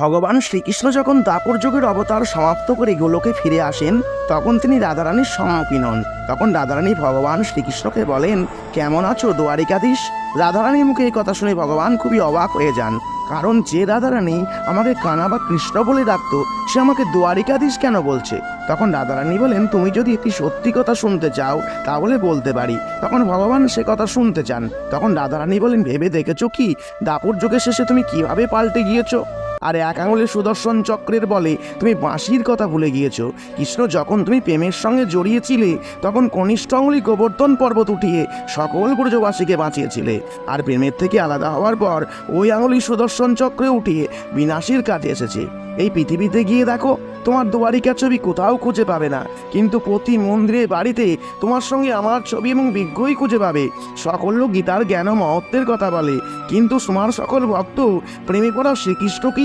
ভগবান শ্রীকৃষ্ণ যখন দ্বাপর যুগের অবতার সমাপ্ত করে গোলকে ফিরে আসেন, তখন তিনি রাধারানীর সম্মুখীন হন। তখন রাধারানী ভগবান শ্রীকৃষ্ণকে বলেন, কেমন আছো দ্বারিকাধীশ? রাধারানীর মুখে এই কথা শুনে ভগবান খুবই অবাক হয়ে যান, কারণ যে রাধারানী আমাকে কানা বা কৃষ্ণ বলে ডাকতো, সে আমাকে দ্বারিকাধীশ কেন বলছে? তখন রাধারানী বলেন, তুমি যদি একটি সত্যি কথা শুনতে চাও তাহলে বলতে পারি। তখন ভগবান সে কথা শুনতে চান। তখন রাধারানী বলেন, ভেবে দেখেছো কি দাপর যুগের শেষে তুমি কিভাবে পাল্টে গিয়েছো? আর এক আঙুলের সুদর্শন চক্রের বলে তুমি বাঁশির কথা ভুলে গিয়েছো। কৃষ্ণ যখন তুমি প্রেমের সঙ্গে জড়িয়েছিলে, তখন কনিষ্ঠ আঙুলি গোবর্ধন পর্বত উঠিয়ে সকল ব্রজবাসীকে বাঁচিয়েছিলে। আর প্রেমের থেকে আলাদা হওয়ার পর ওই আঙুলি সুদর্শন চক্রে উঠিয়ে বিনাশের কাছে এসেছে। এই পৃথিবীতে গিয়ে দেখো, তোমার দ্বারিকা ছবি কোথাও খুঁজে পাবে না, কিন্তু প্রতি মন্দিরে বাড়িতে তোমার সঙ্গে আমার ছবি এবং বিগ্রহই খুঁজে পাবে। সকল লোক গীতার জ্ঞান ও মহত্বের কথা বলে, কিন্তু তোমার সকল ভক্ত প্রেমে পড়া শ্রীকৃষ্ণকেই